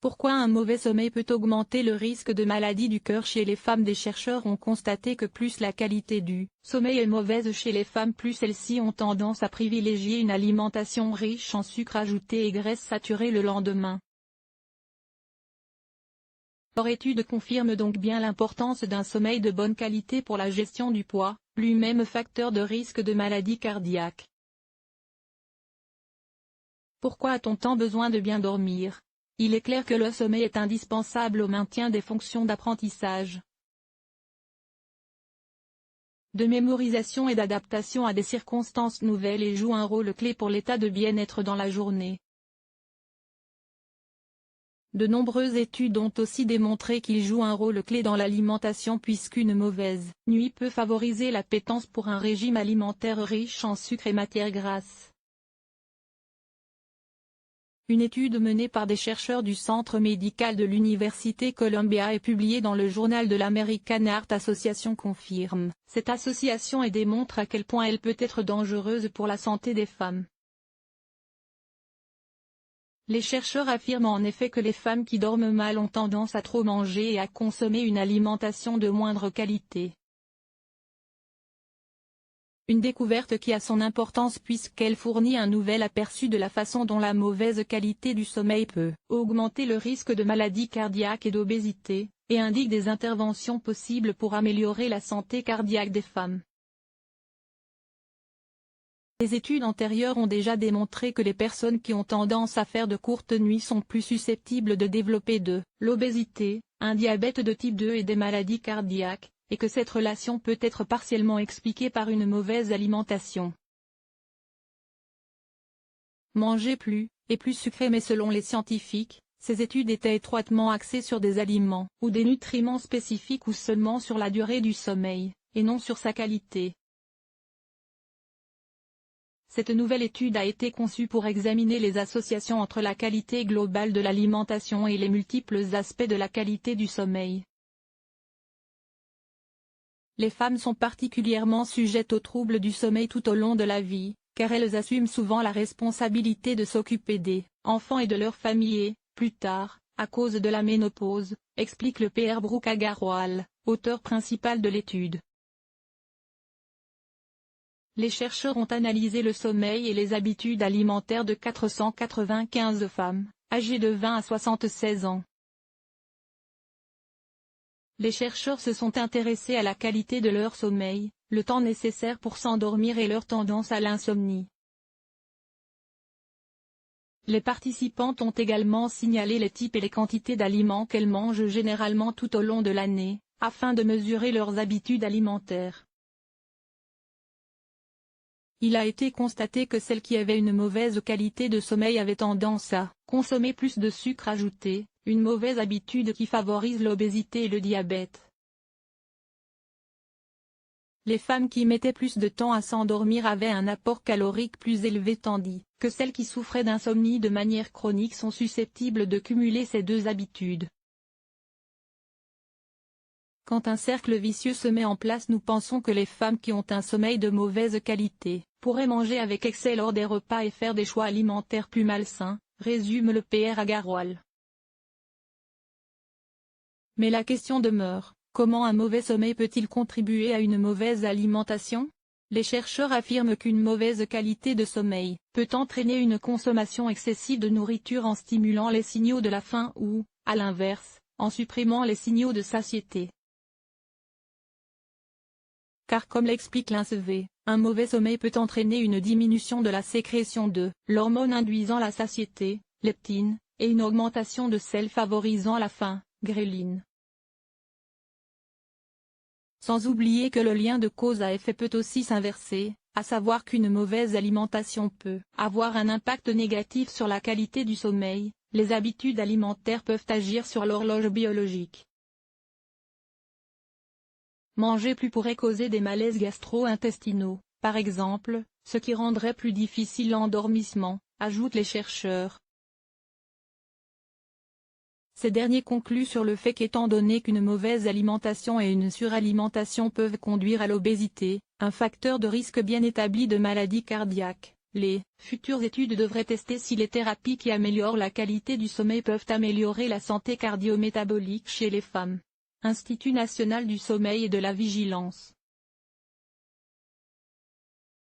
Pourquoi un mauvais sommeil peut augmenter le risque de maladie du cœur chez les femmes? Des chercheurs ont constaté que plus la qualité du sommeil est mauvaise chez les femmes, plus celles-ci ont tendance à privilégier une alimentation riche en sucre ajouté et graisses saturées le lendemain. Leur étude confirme donc bien l'importance d'un sommeil de bonne qualité pour la gestion du poids, lui-même facteur de risque de maladie cardiaque. Pourquoi a-t-on tant besoin de bien dormir? Il est clair que le sommeil est indispensable au maintien des fonctions d'apprentissage, de mémorisation et d'adaptation à des circonstances nouvelles et joue un rôle clé pour l'état de bien-être dans la journée. De nombreuses études ont aussi démontré qu'il joue un rôle clé dans l'alimentation puisqu'une mauvaise nuit peut favoriser l'appétence pour un régime alimentaire riche en sucre et matières grasses. Une étude menée par des chercheurs du Centre médical de l'Université Columbia et publiée dans le journal de l'American Heart Association confirme cette association et démontre à quel point elle peut être dangereuse pour la santé des femmes. Les chercheurs affirment en effet que les femmes qui dorment mal ont tendance à trop manger et à consommer une alimentation de moindre qualité. Une découverte qui a son importance puisqu'elle fournit un nouvel aperçu de la façon dont la mauvaise qualité du sommeil peut augmenter le risque de maladies cardiaques et d'obésité, et indique des interventions possibles pour améliorer la santé cardiaque des femmes. Les études antérieures ont déjà démontré que les personnes qui ont tendance à faire de courtes nuits sont plus susceptibles de développer de l'obésité, un diabète de type 2 et des maladies cardiaques, et que cette relation peut être partiellement expliquée par une mauvaise alimentation. Manger plus sucré. Mais selon les scientifiques, ces études étaient étroitement axées sur des aliments ou des nutriments spécifiques ou seulement sur la durée du sommeil, et non sur sa qualité. Cette nouvelle étude a été conçue pour examiner les associations entre la qualité globale de l'alimentation et les multiples aspects de la qualité du sommeil. Les femmes sont particulièrement sujettes aux troubles du sommeil tout au long de la vie, car elles assument souvent la responsabilité de s'occuper des enfants et de leur famille et, plus tard, à cause de la ménopause, explique le Pr Brooke Agarwal, auteur principal de l'étude. Les chercheurs ont analysé le sommeil et les habitudes alimentaires de 495 femmes, âgées de 20 à 76 ans. Les chercheurs se sont intéressés à la qualité de leur sommeil, le temps nécessaire pour s'endormir et leur tendance à l'insomnie. Les participantes ont également signalé les types et les quantités d'aliments qu'elles mangent généralement tout au long de l'année, afin de mesurer leurs habitudes alimentaires. Il a été constaté que celles qui avaient une mauvaise qualité de sommeil avaient tendance à consommer plus de sucre ajouté, une mauvaise habitude qui favorise l'obésité et le diabète. Les femmes qui mettaient plus de temps à s'endormir avaient un apport calorique plus élevé tandis que celles qui souffraient d'insomnie de manière chronique sont susceptibles de cumuler ces deux habitudes. Quand un cercle vicieux se met en place, nous pensons que les femmes qui ont un sommeil de mauvaise qualité pourraient manger avec excès lors des repas et faire des choix alimentaires plus malsains, résume le Pr Agarwal. Mais la question demeure, comment un mauvais sommeil peut-il contribuer à une mauvaise alimentation? Les chercheurs affirment qu'une mauvaise qualité de sommeil peut entraîner une consommation excessive de nourriture en stimulant les signaux de la faim ou, à l'inverse, en supprimant les signaux de satiété. Car comme l'explique l'INSEE, un mauvais sommeil peut entraîner une diminution de la sécrétion de l'hormone induisant la satiété, leptine, et une augmentation de celle favorisant la faim, ghrelin. Sans oublier que le lien de cause à effet peut aussi s'inverser, à savoir qu'une mauvaise alimentation peut avoir un impact négatif sur la qualité du sommeil. Les habitudes alimentaires peuvent agir sur l'horloge biologique. Manger plus pourrait causer des malaises gastro-intestinaux, par exemple, ce qui rendrait plus difficile l'endormissement, ajoutent les chercheurs. Ces derniers concluent sur le fait qu'étant donné qu'une mauvaise alimentation et une suralimentation peuvent conduire à l'obésité, un facteur de risque bien établi de maladie cardiaque, Les futures études devraient tester si les thérapies qui améliorent la qualité du sommeil peuvent améliorer la santé cardio-métabolique chez les femmes. Institut national du sommeil et de la vigilance.